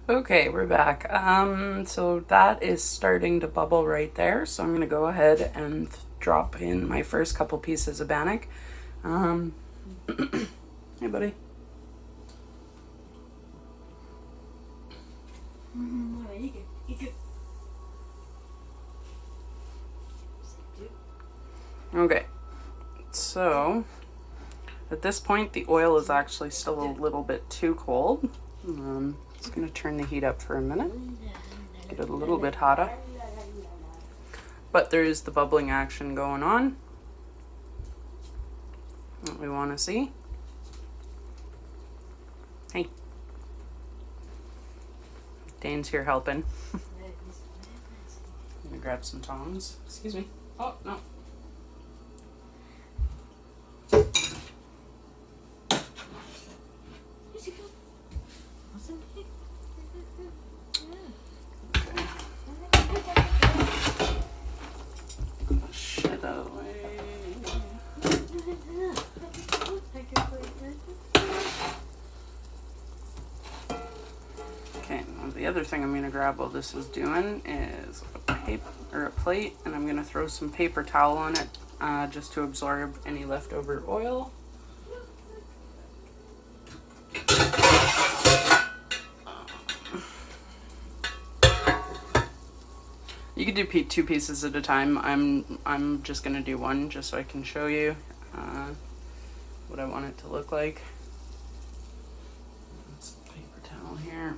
Okay, we're back. So that is starting to bubble right there. So I'm gonna go ahead and drop in my first couple pieces of bannock. Um, hey, buddy. Okay, so at this point the oil is actually still a little bit too cold. Just gonna turn the heat up for a minute, get it a little bit hotter. But there is the bubbling action going on that we want to see. Hey, Dane's here helping. I'm gonna grab some tongs. Excuse me. Oh, no. Shit out of the way. Okay, now the other thing I'm gonna grab while this is doing is a paper or a plate, and I'm gonna throw some paper towel on it just to absorb any leftover oil. You could do two pieces at a time. I'm just gonna do one just so I can show you what I want it to look like. Some paper towel here.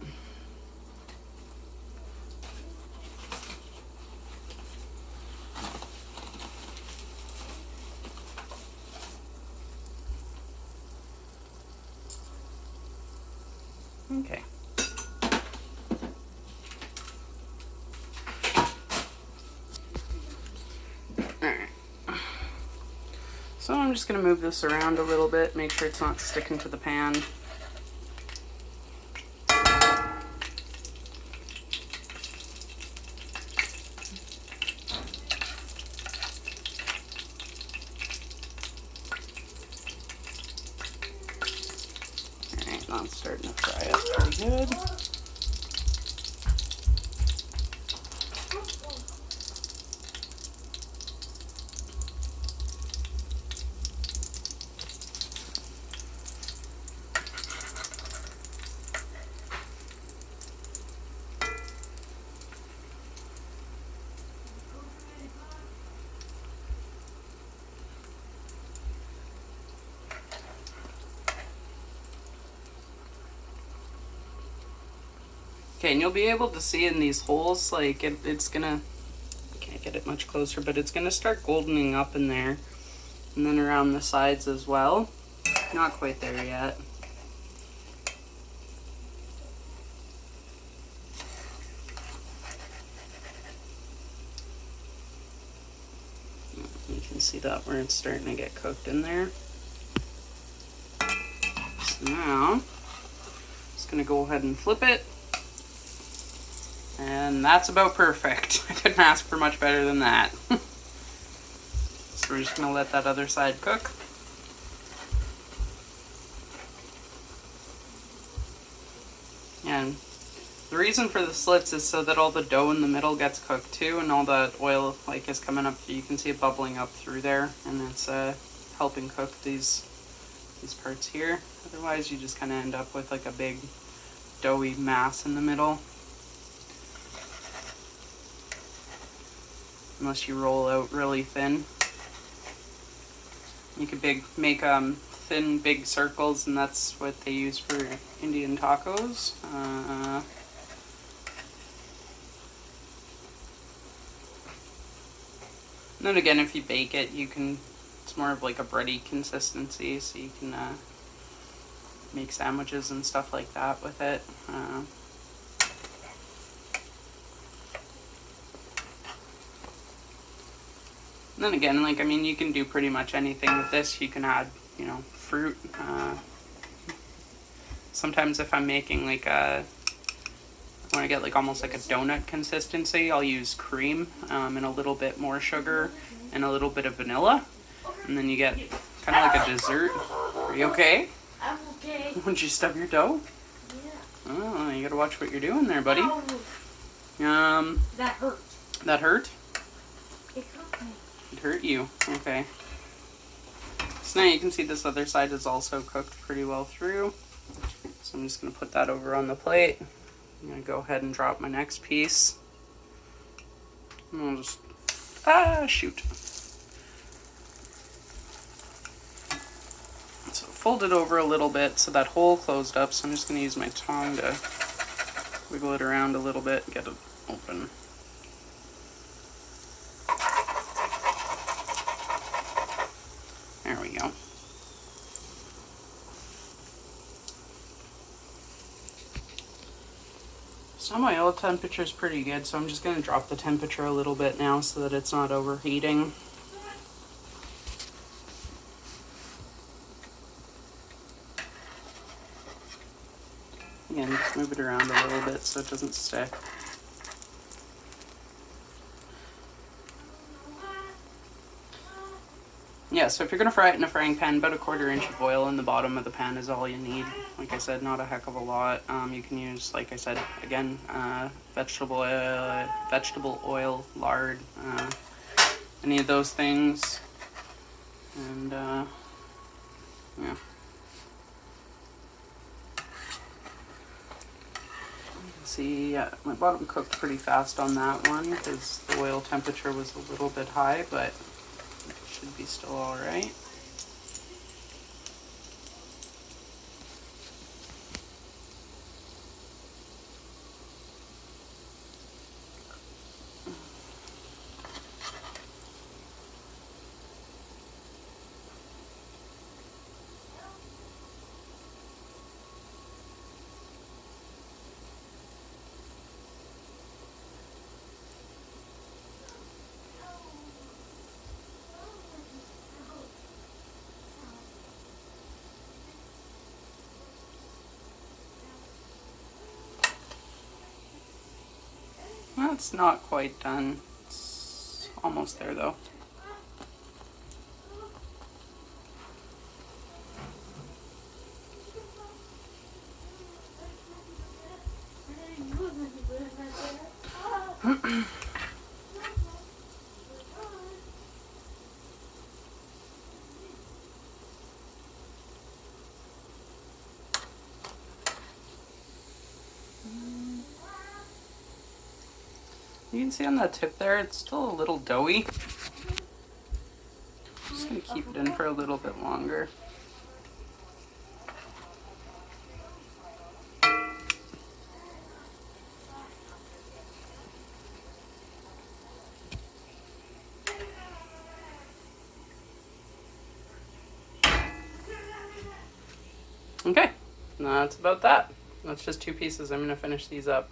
Okay. Alright. So I'm just going to move this around a little bit, make sure it's not sticking to the pan. Alright, now it's starting to fry up pretty good. Okay, and you'll be able to see in these holes, like it's gonna, can't get it much closer, but it's gonna start goldening up in there. And then around the sides as well. Not quite there yet. You can see that where it's starting to get cooked in there. So now, I'm just gonna go ahead and flip it. And that's about perfect. I couldn't ask for much better than that. So we're just gonna let that other side cook. And the reason for the slits is so that all the dough in the middle gets cooked too, and all the oil like is coming up. You can see it bubbling up through there, and it's helping cook these parts here. Otherwise, you just kind of end up with like a big doughy mass in the middle. Unless you roll out really thin. You could make thin, big circles, and that's what they use for Indian tacos. And then again, if you bake it, you can, it's more of like a bready consistency, so you can make sandwiches and stuff like that with it. And then again, like, I mean, you can do pretty much anything with this. You can add, you know, fruit. Sometimes if I'm making like I want to get like almost like a donut consistency, I'll use cream and a little bit more sugar and a little bit of vanilla. And then you get kind of like a dessert. Are you okay? I'm okay. Would you stub your toe? Yeah. Oh, you gotta watch what you're doing there, buddy. That hurt. That hurt? It hurt me. It hurt you. Okay. So now you can see this other side is also cooked pretty well through. So I'm just gonna put that over on the plate. I'm gonna go ahead and drop my next piece. And I'll just, shoot. So fold it over a little bit so that hole closed up. So I'm just gonna use my tongue to wiggle it around a little bit and get it open. There we go. So my oil temperature is pretty good, so I'm just going to drop the temperature a little bit now so that it's not overheating. Again, just move it around a little bit so it doesn't stick. Yeah, so if you're going to fry it in a frying pan, about 1/4 inch of oil in the bottom of the pan is all you need. Like I said, not a heck of a lot. You can use, like I said, again, vegetable oil, lard, any of those things. And, yeah. See, my bottom cooked pretty fast on that one because the oil temperature was a little bit high, but it should be still all right. Well, it's not quite done. It's almost there though. You can see on that tip there, it's still a little doughy. I'm just going to keep it in for a little bit longer. Okay, that's about that. That's just 2 pieces. I'm going to finish these up.